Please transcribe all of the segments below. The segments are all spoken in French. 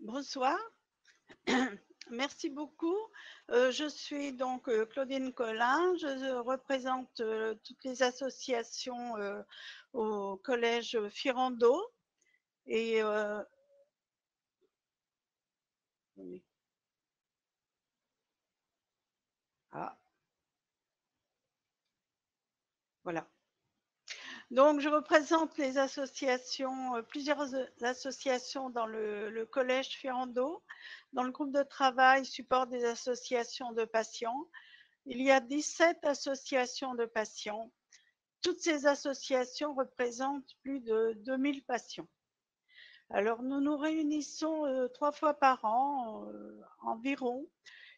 Bonsoir, merci beaucoup. Je suis donc Claudine Collin, je représente toutes les associations au collège Firando et oui. Ah, voilà. Donc je représente les associations, plusieurs associations dans le collège Firando, dans le groupe de travail support des associations de patients. Il y a 17 associations de patients. Toutes ces associations représentent plus de 2000 patients. Alors, nous nous réunissons 3 fois par an environ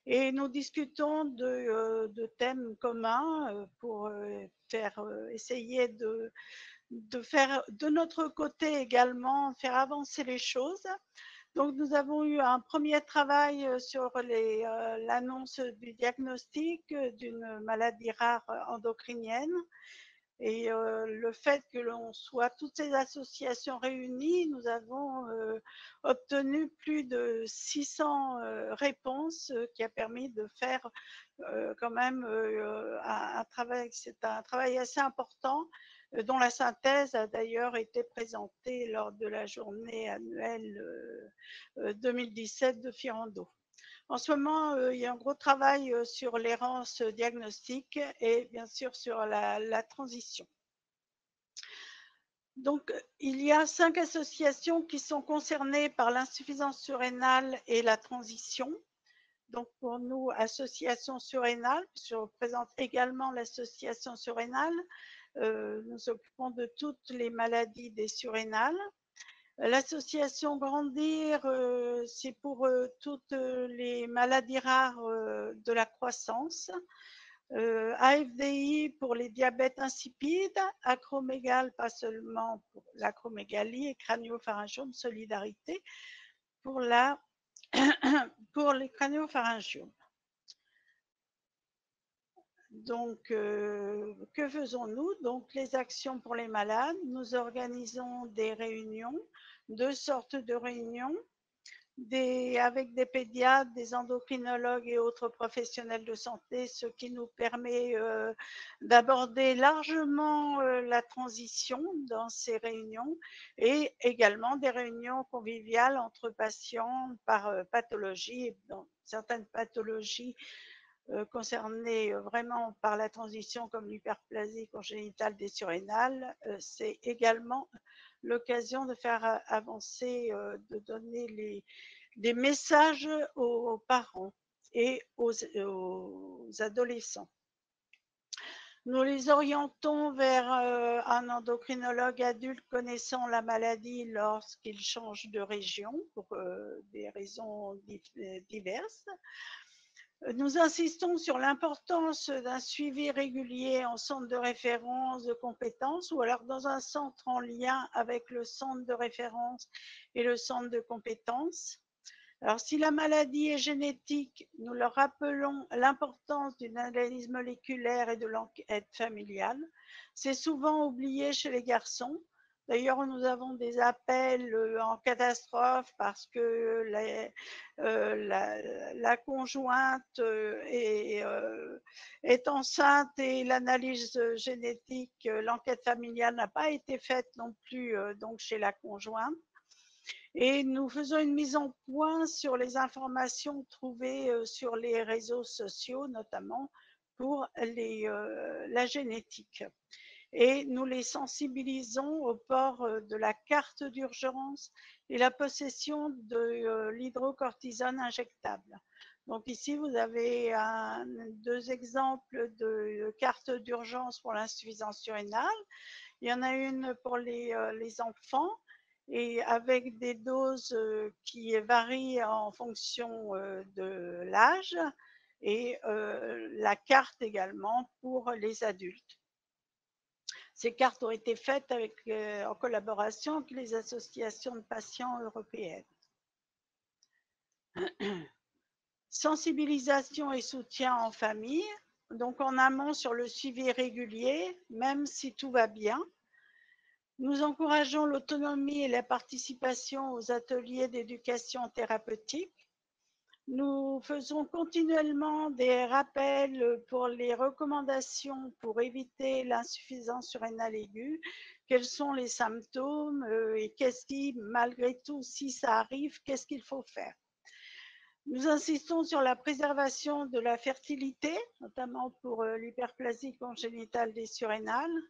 et nous discutons de thèmes communs pour essayer de faire de notre côté également, faire avancer les choses. Donc, nous avons eu un premier travail sur l'annonce du diagnostic d'une maladie rare endocrinienne. Et le fait que l'on soit toutes ces associations réunies, nous avons obtenu plus de 600 réponses qui a permis de faire quand même un travail, c'est un travail assez important dont la synthèse a d'ailleurs été présentée lors de la journée annuelle 2017 de Firando. En ce moment, il y a un gros travail sur l'errance diagnostique et bien sûr sur la transition. Donc, il y a 5 associations qui sont concernées par l'insuffisance surrénale et la transition. Donc, pour nous, association surrénale, je représente également l'association surrénale. Nous occupons de toutes les maladies des surrénales. L'association Grandir, c'est pour toutes les maladies rares de la croissance. AFDI pour les diabètes insipides, acromégale, pas seulement pour l'acromégalie, et crânio-pharyngiomes solidarité pour, pour les crânio-pharyngiomes. Donc, que faisons-nous? Donc, les actions pour les malades, nous organisons des réunions, 2 sortes de réunions. Avec des pédiatres, des endocrinologues et autres professionnels de santé, ce qui nous permet d'aborder largement la transition dans ces réunions et également des réunions conviviales entre patients par pathologie. Dans certaines pathologies concernées vraiment par la transition comme l'hyperplasie congénitale des surrénales, c'est également l'occasion de faire avancer, de donner des messages aux parents et aux adolescents. Nous les orientons vers un endocrinologue adulte connaissant la maladie lorsqu'ils changent de région pour des raisons diverses. Nous insistons sur l'importance d'un suivi régulier en centre de référence de compétences ou alors dans un centre en lien avec le centre de référence et le centre de compétences. Alors, si la maladie est génétique, nous leur rappelons l'importance d'une analyse moléculaire et de l'enquête familiale. C'est souvent oublié chez les garçons. D'ailleurs, nous avons des appels en catastrophe parce que la conjointe est enceinte et l'analyse génétique, l'enquête familiale n'a pas été faite non plus donc chez la conjointe. Et nous faisons une mise en point sur les informations trouvées sur les réseaux sociaux, notamment pour la génétique. Et nous les sensibilisons au port de la carte d'urgence et la possession de l'hydrocortisone injectable. Donc ici, vous avez 2 exemples de cartes d'urgence pour l'insuffisance surrénale. Il y en a une pour les enfants et avec des doses qui varient en fonction de l'âge et la carte également pour les adultes. Ces cartes ont été faites en collaboration avec les associations de patients européennes. Sensibilisation et soutien en famille, donc en amont sur le suivi régulier, même si tout va bien. Nous encourageons l'autonomie et la participation aux ateliers d'éducation thérapeutique. Nous faisons continuellement des rappels pour les recommandations pour éviter l'insuffisance surrénale aiguë. Quels sont les symptômes et qu'est-ce qui, malgré tout, si ça arrive, qu'est-ce qu'il faut faire? Nous insistons sur la préservation de la fertilité, notamment pour l'hyperplasie congénitale des surrénales.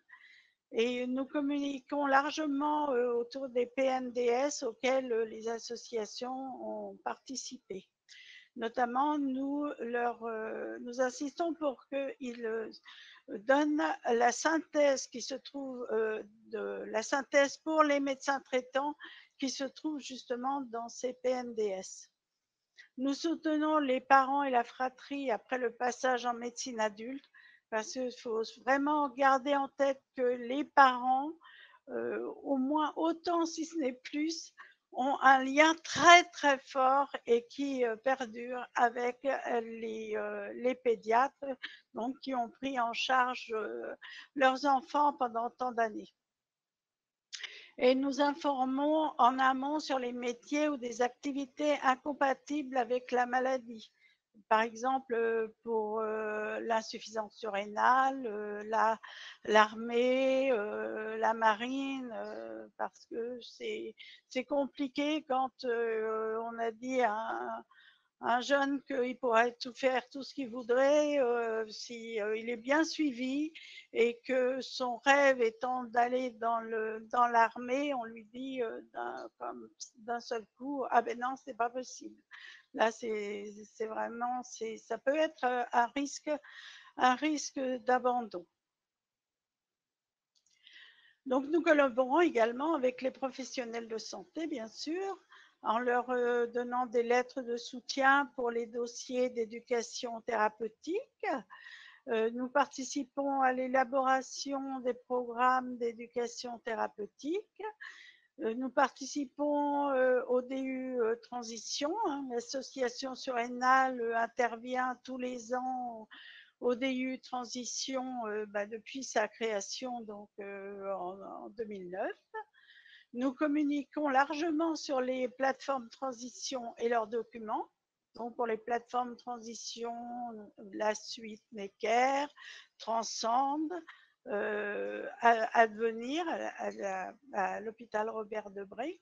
Et nous communiquons largement autour des PNDS auxquels les associations ont participé. Notamment, nous insistons pour qu'ils donnent la synthèse qui se trouve, la synthèse pour les médecins traitants qui se trouve justement dans ces PNDS. Nous soutenons les parents et la fratrie après le passage en médecine adulte parce qu'il faut vraiment garder en tête que les parents, au moins autant si ce n'est plus, ont un lien très très fort et qui perdure avec les pédiatres, donc qui ont pris en charge leurs enfants pendant tant d'années. Et nous informons en amont sur les métiers ou des activités incompatibles avec la maladie. Par exemple, pour l'insuffisance surrénale, l'armée, la marine, parce que c'est compliqué quand on a dit à un jeune qu'il pourrait tout faire, tout ce qu'il voudrait, si il est bien suivi et que son rêve étant d'aller dans l'armée, on lui dit d'un seul coup, ah ben non, c'est pas possible. Là, c'est vraiment, ça peut être un risque d'abandon. Donc, nous collaborons également avec les professionnels de santé, bien sûr, en leur donnant des lettres de soutien pour les dossiers d'éducation thérapeutique. Nous participons à l'élaboration des programmes d'éducation thérapeutique. Nous participons au DU Transition. L'association surrénale intervient tous les ans au DU Transition depuis sa création donc, en 2009. Nous communiquons largement sur les plateformes transition et leurs documents. Donc pour les plateformes transition, la suite Necker, Transcende, Advenir à l'hôpital Robert Debré.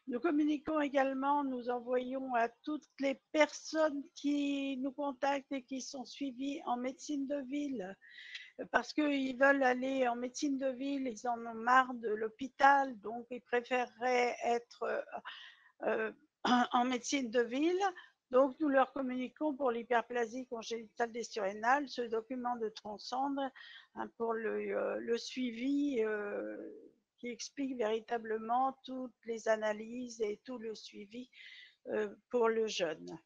Nous communiquons également, nous envoyons à toutes les personnes qui nous contactent et qui sont suivies en médecine de ville parce qu'ils veulent aller en médecine de ville, ils en ont marre de l'hôpital, donc ils préféreraient être en médecine de ville. Donc, nous leur communiquons pour l'hyperplasie congénitale des surrénales ce document de Transcende pour le suivi qui explique véritablement toutes les analyses et tout le suivi pour le jeune.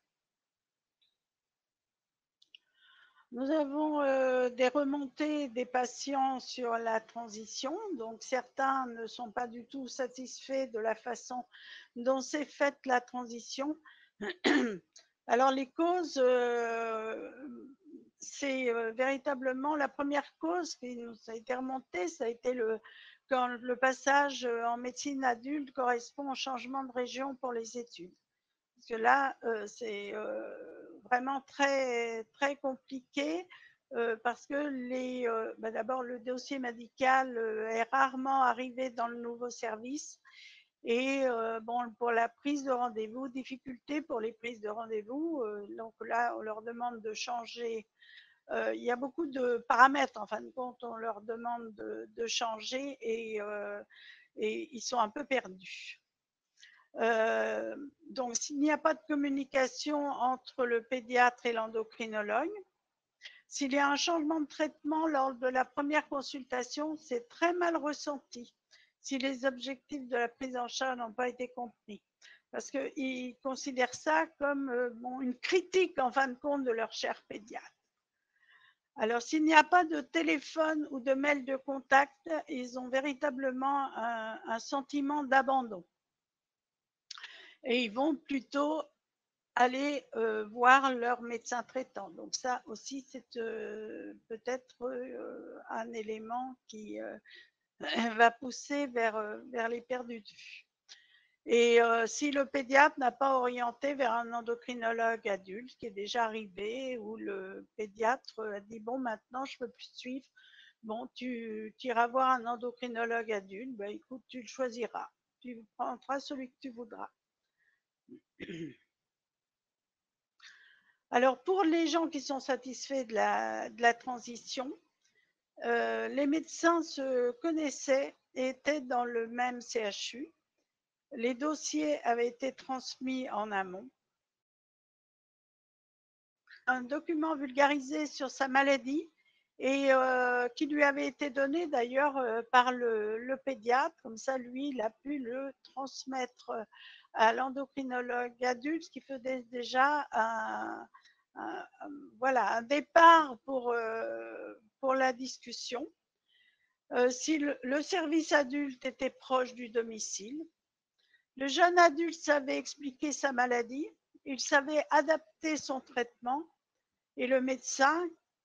Nous avons des remontées des patients sur la transition. Donc, certains ne sont pas du tout satisfaits de la façon dont s'est faite la transition. Alors, les causes, c'est véritablement la première cause qui nous a été remontée, ça a été quand le passage en médecine adulte correspond au changement de région pour les études. Parce que là, c'est vraiment très, très compliqué parce que d'abord, le dossier médical est rarement arrivé dans le nouveau service. Et bon, pour la prise de rendez-vous, difficulté pour les prises de rendez-vous. Donc là, on leur demande de changer. Il y a beaucoup de paramètres, en fin de compte, on leur demande de changer et ils sont un peu perdus. Donc, s'il n'y a pas de communication entre le pédiatre et l'endocrinologue, s'il y a un changement de traitement lors de la première consultation, c'est très mal ressenti si les objectifs de la prise en charge n'ont pas été compris. Parce qu'ils considèrent ça comme une critique, en fin de compte, de leur cher pédiatre. Alors, s'il n'y a pas de téléphone ou de mail de contact, ils ont véritablement un sentiment d'abandon. Et ils vont plutôt aller voir leur médecin traitant. Donc ça aussi, c'est peut-être un élément va pousser vers les perdus de vue. Et si le pédiatre n'a pas orienté vers un endocrinologue adulte, qui est déjà arrivé, où le pédiatre a dit bon, maintenant je ne peux plus suivre, bon, tu iras voir un endocrinologue adulte, ben, écoute, tu le choisiras, tu prendras celui que tu voudras. Alors pour les gens qui sont satisfaits de la transition, les médecins se connaissaient et étaient dans le même CHU. Les dossiers avaient été transmis en amont. Un document vulgarisé sur sa maladie et qui lui avait été donné d'ailleurs par le pédiatre. Comme ça, lui, il a pu le transmettre à l'endocrinologue adulte, ce qui faisait déjà voilà, un départ pour la discussion. Si le service adulte était proche du domicile, le jeune adulte savait expliquer sa maladie, il savait adapter son traitement et le médecin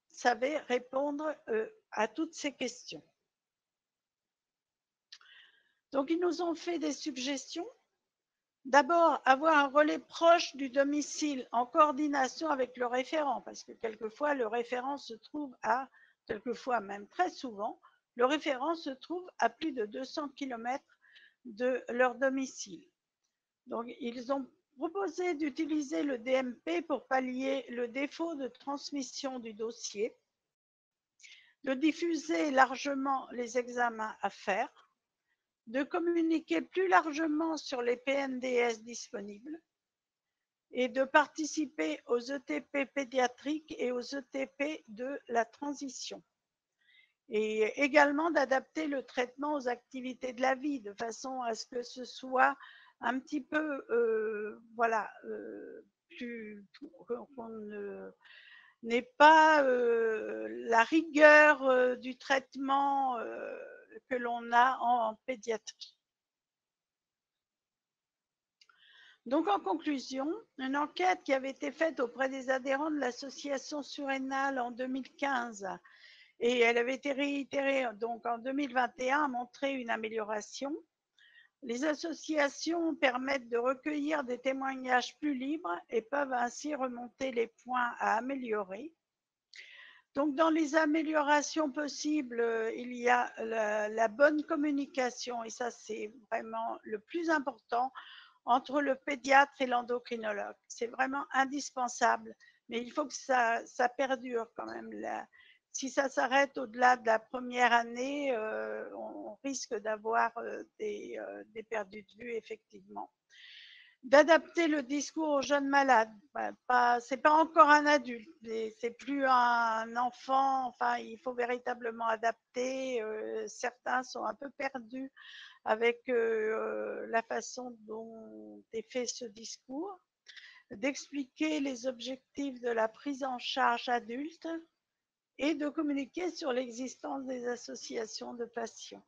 savait répondre à toutes ces questions. Donc, ils nous ont fait des suggestions. D'abord, avoir un relais proche du domicile en coordination avec le référent, parce que quelquefois, le référent se trouve quelquefois même très souvent, le référent se trouve à plus de 200 km de leur domicile. Donc, ils ont proposé d'utiliser le DMP pour pallier le défaut de transmission du dossier, de diffuser largement les examens à faire, de communiquer plus largement sur les PNDS disponibles et de participer aux ETP pédiatriques et aux ETP de la transition. Et également d'adapter le traitement aux activités de la vie de façon à ce que ce soit un petit peu, voilà, qu'on n'ait pas la rigueur du traitement que l'on a en pédiatrie. Donc, en conclusion, une enquête qui avait été faite auprès des adhérents de l'association surrénale en 2015 et elle avait été réitérée donc en 2021 a montré une amélioration. Les associations permettent de recueillir des témoignages plus libres et peuvent ainsi remonter les points à améliorer. Donc, dans les améliorations possibles, il y a la bonne communication, et ça, c'est vraiment le plus important, entre le pédiatre et l'endocrinologue. C'est vraiment indispensable, mais il faut que ça perdure quand même. Si ça s'arrête au-delà de la première année, on risque d'avoir des perdus de vue, effectivement. D'adapter le discours aux jeunes malades. C'est pas encore un adulte, c'est plus un enfant. Enfin, il faut véritablement adapter. Certains sont un peu perdus avec la façon dont est fait ce discours, d'expliquer les objectifs de la prise en charge adulte et de communiquer sur l'existence des associations de patients.